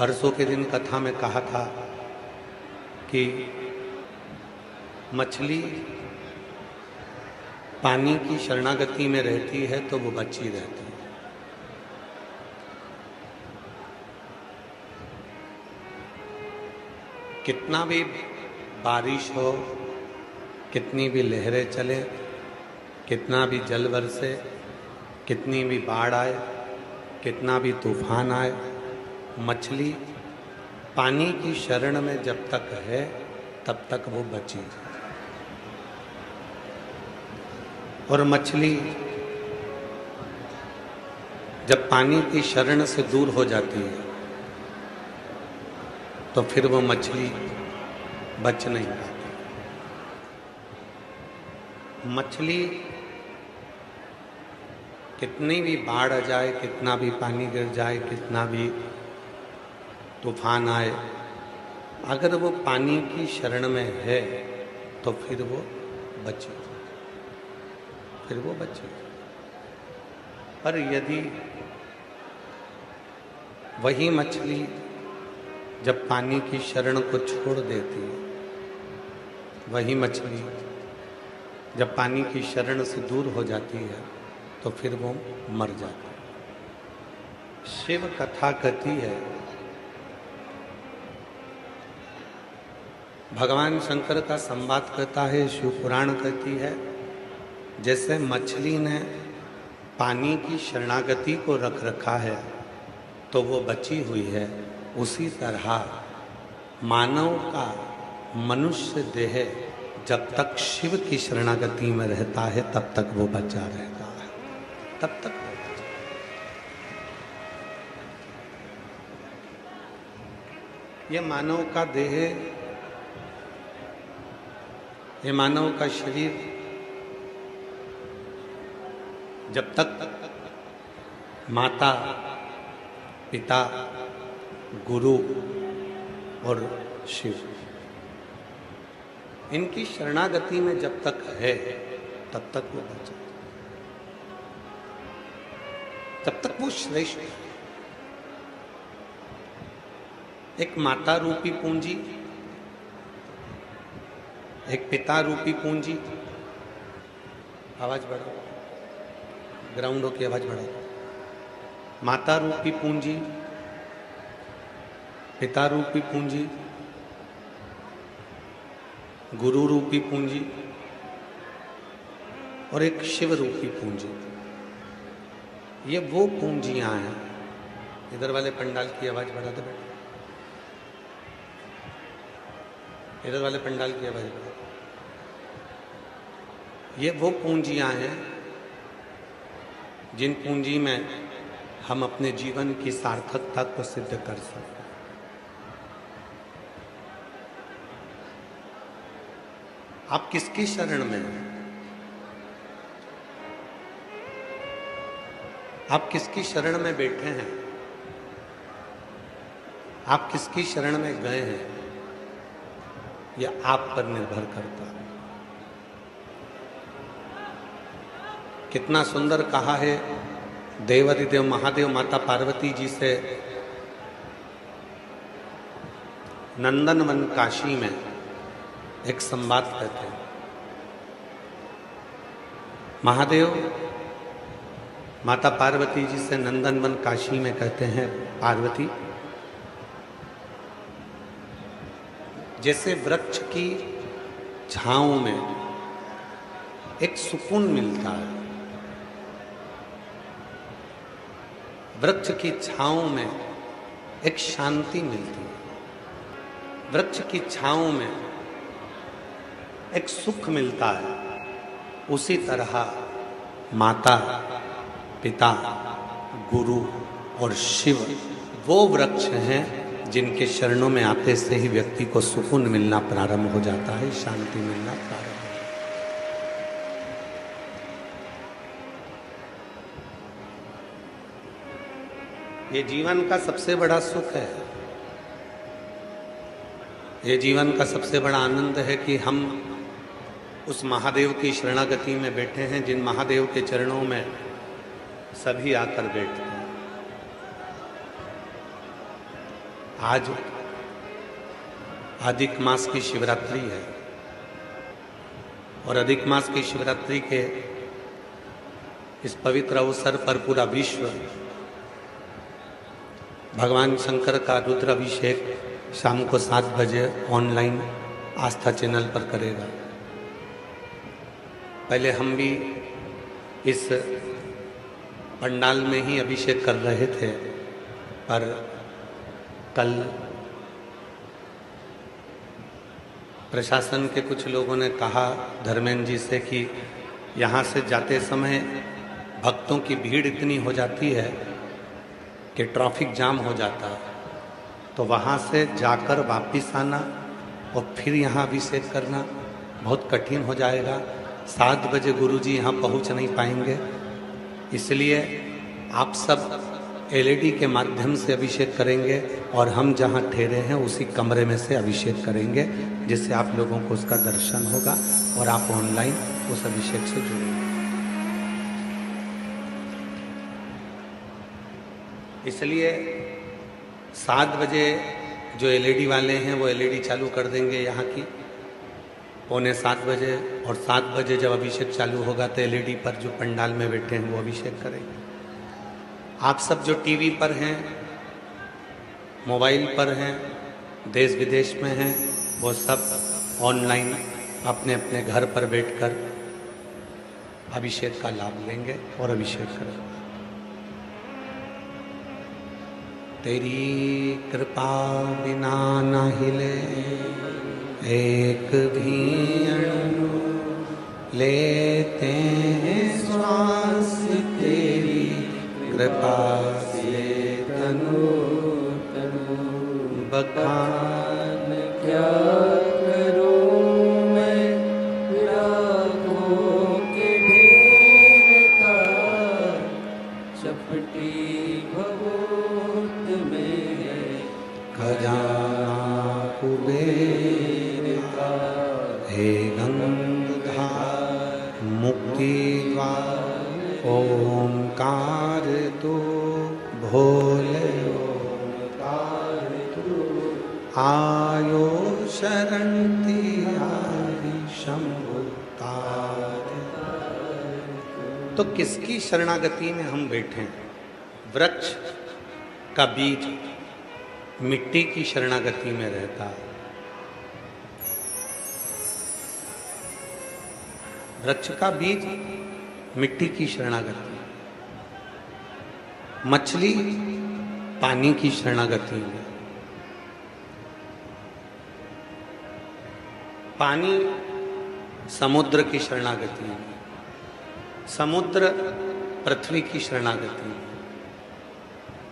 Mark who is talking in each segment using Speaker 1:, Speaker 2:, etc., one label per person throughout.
Speaker 1: परसों के दिन कथा में कहा था कि मछली पानी की शरणागति में रहती है तो वो बची रहती है। कितना भी बारिश हो, कितनी भी लहरें चले, कितना भी जल बरसे, कितनी भी बाढ़ आए, कितना भी तूफान आए, मछली पानी की शरण में जब तक है तब तक वो बची है। और मछली जब पानी की शरण से दूर हो जाती है तो फिर वो मछली बच नहीं पाती। मछली कितनी भी बाढ़ आ जाए, कितना भी पानी गिर जाए, कितना भी तूफान आए, अगर वो पानी की शरण में है तो फिर वो बची, फिर वो बची। पर यदि वही मछली जब पानी की शरण को छोड़ देती है, वही मछली जब पानी की शरण से दूर हो जाती है तो फिर वो मर जाती है। शिव कथा कहती है, भगवान शंकर का संवाद कहता है, शिव पुराण कहती है, जैसे मछली ने पानी की शरणागति को रख रखा है तो वो बची हुई है, उसी तरह मानव का मनुष्य देह जब तक शिव की शरणागति में रहता है तब तक वो बचा रहता है, तब तक वो बचा। ये मानव का देह, ये मानव का शरीर जब तक माता, पिता, गुरु और शिव इनकी शरणागति में जब तक है तब तक वो बचा, तब तक वो श्रेष्ठ है। एक माता रूपी पूंजी, एक पिता रूपी पूंजी, आवाज बढ़ाओ, ग्राउंडों की आवाज बढ़ाओ। माता रूपी पूंजी, पिता रूपी पूंजी, गुरु रूपी पूंजी और एक शिव रूपी पूंजी। ये वो पूंजियां हैं। इधर वाले पंडाल की आवाज बढ़ा दे बेटा, इधर वाले पंडाल की आवाज बढ़ा। ये वो पूंजियां हैं जिन पूंजी में हम अपने जीवन की सार्थकता को सिद्ध कर सकते हैं। आप किसकी शरण में हैं? आप किसकी शरण में बैठे हैं? आप किसकी शरण में गए हैं? यह आप पर निर्भर करता है। कितना सुंदर कहा है देवाधिदेव महादेव माता पार्वती जी से नंदनवन काशी में एक संवाद कहते हैं। महादेव माता पार्वती जी से नंदनवन काशी में कहते हैं, पार्वती, जैसे वृक्ष की छांव में एक सुकून मिलता है, वृक्ष की छांव में एक शांति मिलती है, वृक्ष की छांव में एक सुख मिलता है, उसी तरह माता, पिता, गुरु और शिव वो वृक्ष हैं जिनके चरणों में आते से ही व्यक्ति को सुकून मिलना प्रारंभ हो जाता है, शांति मिलना प्रारंभ हो जाता है। ये जीवन का सबसे बड़ा सुख है, ये जीवन का सबसे बड़ा आनंद है कि हम उस महादेव की शरणागति में बैठे हैं जिन महादेव के चरणों में सभी आकर बैठते हैं। आज अधिक मास की शिवरात्रि है और अधिक मास की शिवरात्रि के इस पवित्र अवसर पर पूरा विश्व भगवान शंकर का रुद्राभिषेक शाम को 7 बजे ऑनलाइन आस्था चैनल पर करेगा। पहले हम भी इस पंडाल में ही अभिषेक कर रहे थे, पर कल प्रशासन के कुछ लोगों ने कहा धर्मेंद्र जी से कि यहाँ से जाते समय भक्तों की भीड़ इतनी हो जाती है कि ट्रैफिक जाम हो जाता है, तो वहाँ से जाकर वापस आना और फिर यहाँ अभिषेक करना बहुत कठिन हो जाएगा। 7 बजे गुरुजी यहाँ पहुँच नहीं पाएंगे, इसलिए आप सब एलईडी के माध्यम से अभिषेक करेंगे और हम जहाँ ठहरे हैं उसी कमरे में से अभिषेक करेंगे, जिससे आप लोगों को उसका दर्शन होगा और आप ऑनलाइन उस अभिषेक से जुड़ेंगे। इसलिए 7 बजे जो एलईडी वाले हैं वो एलईडी चालू कर देंगे यहाँ की 6:45 बजे, और 7 बजे जब अभिषेक चालू होगा तो एलईडी पर जो पंडाल में बैठे हैं वो अभिषेक करेंगे। आप सब जो टीवी पर हैं, मोबाइल पर हैं, देश विदेश में हैं, वो सब ऑनलाइन अपने अपने घर पर बैठकर अभिषेक का लाभ लेंगे और अभिषेक करेंगे। तेरी कृपा बिना न हिले एक भी अणु, लेते हैं श्वास तेरी कृपा से तनु तनु। बखान क्या करूं मैं लाखों के ढेर का, चपटी भभूत में है खजाना कुबेर का। हे गंगाधर मुक्ति द्वार ओंकार तू, भोले ओंकार तू, आयो शरण तिहारी शंभु तार। तो किसकी शरणागति में हम बैठे? वृक्ष का बीज मिट्टी की शरणागति में रहता है। वृक्ष का बीज मिट्टी की शरणागति, मछली पानी की शरणागति में, पानी समुद्र की शरणागति में, समुद्र पृथ्वी की शरणागति में।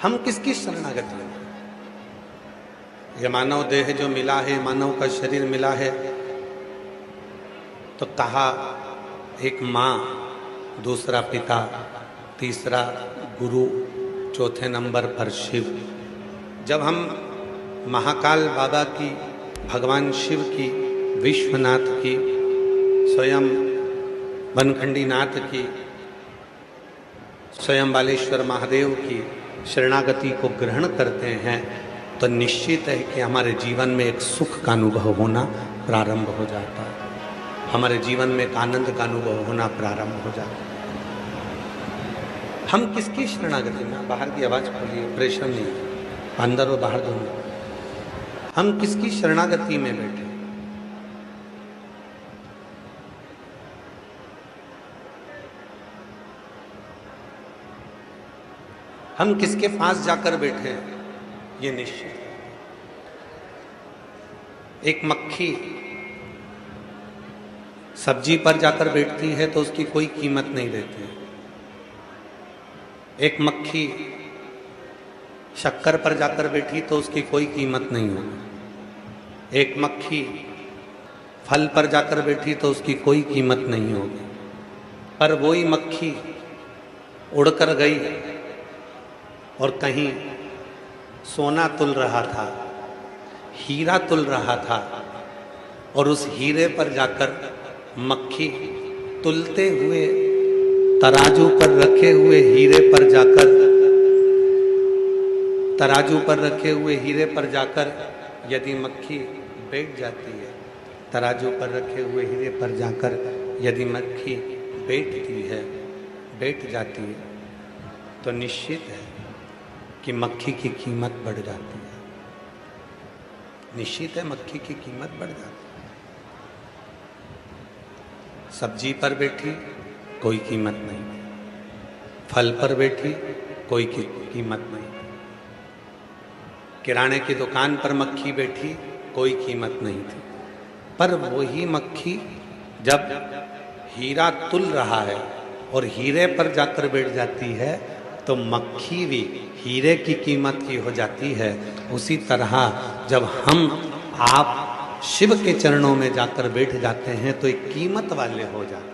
Speaker 1: हम किसकी शरणागति में? ये मानव देह जो मिला है, मानव का शरीर मिला है, तो कहा एक माँ, दूसरा पिता, तीसरा गुरु, चौथे नंबर पर शिव। जब हम महाकाल बाबा की, भगवान शिव की, विश्वनाथ की, स्वयं बनखंडी नाथ की, स्वयं बालेश्वर महादेव की शरणागति को ग्रहण करते हैं, तो निश्चित है कि हमारे जीवन में एक सुख का अनुभव होना प्रारंभ हो जाता है, हमारे जीवन में एक आनंद का अनुभव होना प्रारंभ हो जाता है। हम किसकी शरणागति में? बाहर की आवाज खोलिए, प्रेशर नहीं, अंदर और बाहर दोनों। हम किसकी शरणागति में बैठे? हम किसके पास जाकर बैठे हैं ये निश्चित है। एक मक्खी सब्जी पर जाकर बैठती है तो उसकी कोई कीमत नहीं रहती। एक मक्खी शक्कर पर जाकर बैठी तो उसकी कोई कीमत नहीं होगी। एक मक्खी फल पर जाकर बैठी तो उसकी कोई कीमत नहीं होगी। पर वही मक्खी उड़कर गई और कहीं सोना तुल रहा था, हीरा तुल रहा था, और उस हीरे पर जाकर मक्खी तुलते हुए, तराजू पर रखे हुए हीरे पर जाकर तराजू पर रखे हुए हीरे पर जाकर यदि मक्खी बैठ जाती है, तराजू पर रखे हुए हीरे पर जाकर यदि मक्खी बैठ जाती है तो निश्चित है कि मक्खी की कीमत बढ़ जाती है। निश्चित है मक्खी की कीमत बढ़ जाती है। सब्जी पर बैठी कोई कीमत नहीं, फल पर बैठी कोई कीमत नहीं, किराने की दुकान पर मक्खी बैठी कोई कीमत नहीं थी। पर वही मक्खी जब हीरा तुल रहा है और हीरे पर जाकर बैठ जाती है तो मक्खी भी हीरे की कीमत की हो जाती है। उसी तरह जब हम आप शिव के चरणों में जाकर बैठ जाते हैं तो एक कीमत वाले हो जाते हैं।